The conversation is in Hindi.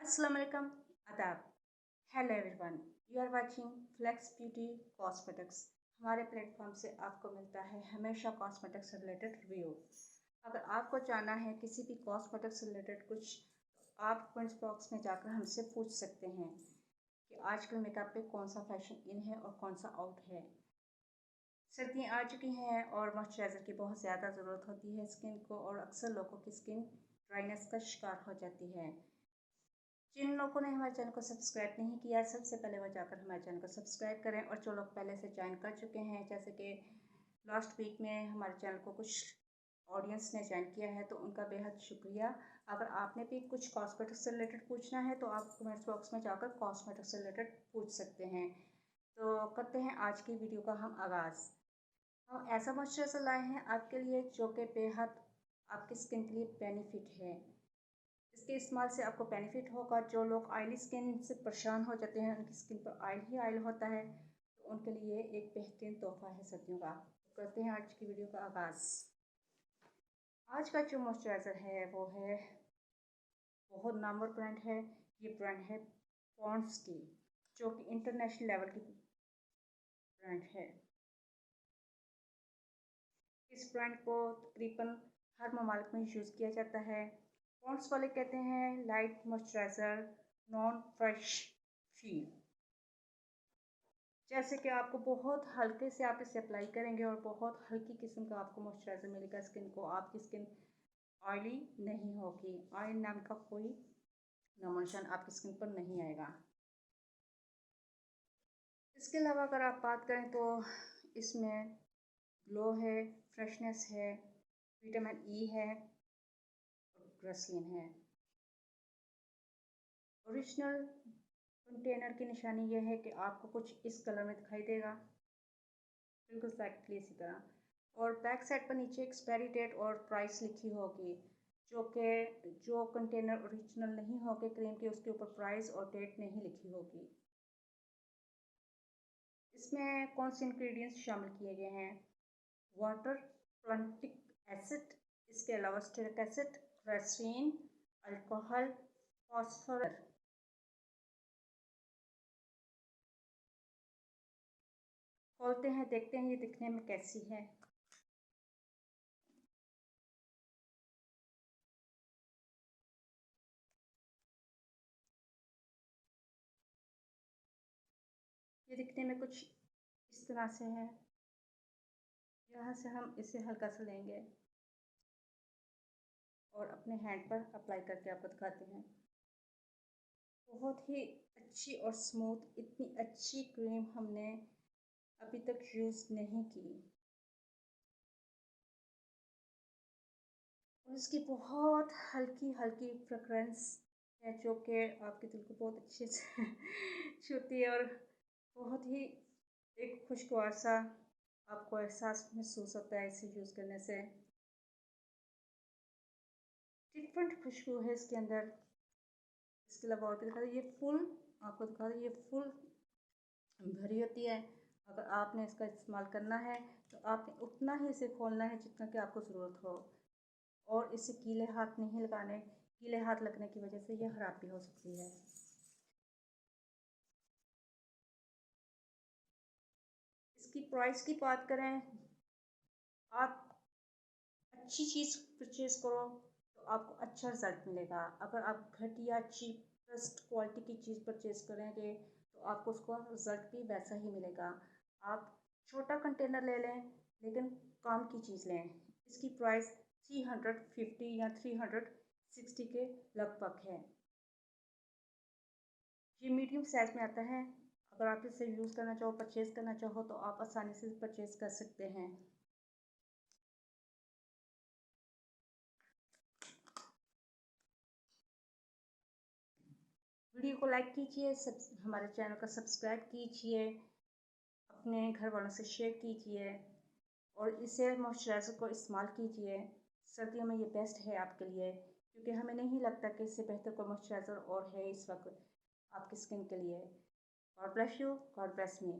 अस्सलाम वालेकुम, आदाब। Hello everyone, you are watching Flex Beauty Cosmetics. हमारे प्लेटफॉर्म से आपको मिलता है हमेशा कॉस्मेटिक्स से रिलेटेड रिव्यू। अगर आपको जानना है किसी भी कॉस्मेटिक्स से रिलेटेड कुछ, तो आप कमेंट्स बॉक्स में जाकर हमसे पूछ सकते हैं कि आजकल मेकअप पे कौन सा फैशन इन है और कौन सा आउट है। सर्दियाँ आ चुकी हैं और मॉइस्चराइज़र की बहुत ज़्यादा ज़रूरत होती है स्किन को, और अक्सर लोगों की स्किन ड्राइनेस का शिकार हो जाती है। जिन लोगों ने हमारे चैनल को सब्सक्राइब नहीं किया, सबसे पहले वो जाकर हमारे चैनल को सब्सक्राइब करें। और जो लोग पहले से ज्वाइन कर चुके हैं, जैसे कि लास्ट वीक में हमारे चैनल को कुछ ऑडियंस ने ज्वाइन किया है, तो उनका बेहद शुक्रिया। अगर आपने भी कुछ कॉस्मेटिक्स से रिलेटेड पूछना है तो आप कमेंट्स बॉक्स में जाकर कॉस्मेटिक्स से रिलेटेड पूछ सकते हैं। तो करते हैं आज की वीडियो का हम आगाज़। हम ऐसा मॉइस्चराइज़र लाए हैं आपके लिए जो कि बेहद आपकी स्किन के लिए बेनिफिट है। इसके इस्तेमाल से आपको बेनिफिट होगा। जो लोग ऑयली स्किन से परेशान हो जाते हैं, उनकी स्किन पर ऑयल ही ऑयल होता है, तो उनके लिए एक बेहतरीन तोहफा है सर्दियों का। तो करते हैं आज की वीडियो का आगाज़। आज का जो मॉइस्चराइज़र है वो है, बहुत नामवर ब्रांड है। ये ब्रांड है पॉन्ड्स की, जो कि इंटरनेशनल लेवल की ब्रांड है। इस ब्रांड को तकरीबन हर ममालिक में यूज़ किया जाता है। पॉन्ड्स वाले कहते हैं light moisturiser, non fresh feel. जैसे कि आपको बहुत हल्के से आप इसे अप्लाई करेंगे और बहुत हल्की किस्म का आपको मॉइस्चराइज़र मिलेगा स्किन को। आपकी स्किन ऑयली नहीं होगी, ऑयल नाम का कोई नामो निशान आपकी स्किन पर नहीं आएगा। इसके अलावा अगर आप बात करें तो इसमें ग्लो है, फ्रेशनेस है, विटामिन ई है और ग्लिसरीन है। ओरिजिनल कंटेनर की निशानी यह है कि आपको कुछ इस कलर में दिखाई देगा, बिल्कुल एक्जेक्टली इसी तरह। और बैक साइड पर नीचे एक्सपायरी डेट और प्राइस लिखी होगी, जो कंटेनर ओरिजिनल नहीं होगी क्रीम के, उसके ऊपर प्राइस और डेट नहीं लिखी होगी। इसमें कौन से इंग्रेडिएंट्स शामिल किए गए हैं? वाटर, प्लांटिक एसिड, इसके अलावा stearic acid, glycerine, alcohol, phosphorus. खोलते हैं, देखते हैं ये दिखने में कैसी है। ये दिखने में कुछ इस तरह से है। यहाँ से हम इसे हल्का सा लेंगे और अपने हैंड पर अप्लाई करके आपको दिखाते हैं। बहुत ही अच्छी और स्मूथ, इतनी अच्छी क्रीम हमने अभी तक यूज़ नहीं की। और इसकी बहुत हल्की हल्की फ्रेगरेंस है, जो कि आपके दिल को बहुत अच्छे से छूती है, और बहुत ही एक खुशगवार सा आपको एहसास महसूस होता है इसे यूज़ करने से। डिफरेंट खुशबू है इसके अंदर। इसके अलावा और भी दिखा, ये फुल आपको दिखा ये फुल भरी होती है। अगर आपने इसका इस्तेमाल करना है तो आपने उतना ही इसे खोलना है जितना कि आपको ज़रूरत हो, और इसे गीले हाथ नहीं लगाने। गीले हाथ लगने की वजह से यह ख़राब भी हो सकती है। इसकी प्राइस की बात करें, आप अच्छी चीज़ परचेज़ करो तो आपको अच्छा रिज़ल्ट मिलेगा। अगर आप घटिया चीपेस्ट क्वालिटी की चीज़ परचेज़ करेंगे तो आपको उसका रिज़ल्ट भी वैसा ही मिलेगा। आप छोटा कंटेनर ले लें, लेकिन काम की चीज़ लें। इसकी प्राइस 350 या 360 के लगभग है। ये मीडियम साइज़ में आता है। अगर आप इसे यूज़ करना चाहो, परचेज़ करना चाहो, तो आप आसानी से परचेज़ कर सकते हैं। वीडियो को लाइक कीजिए, हमारे चैनल को सब्सक्राइब कीजिए, अपने घर वालों से शेयर कीजिए, और इसे मॉइस्चराइज़र को इस्तेमाल कीजिए। सर्दियों में ये बेस्ट है आपके लिए, क्योंकि हमें नहीं लगता कि इससे बेहतर कोई मॉइस्चराइज़र और है इस वक्त आपकी स्किन के लिए। God bless you, God bless me.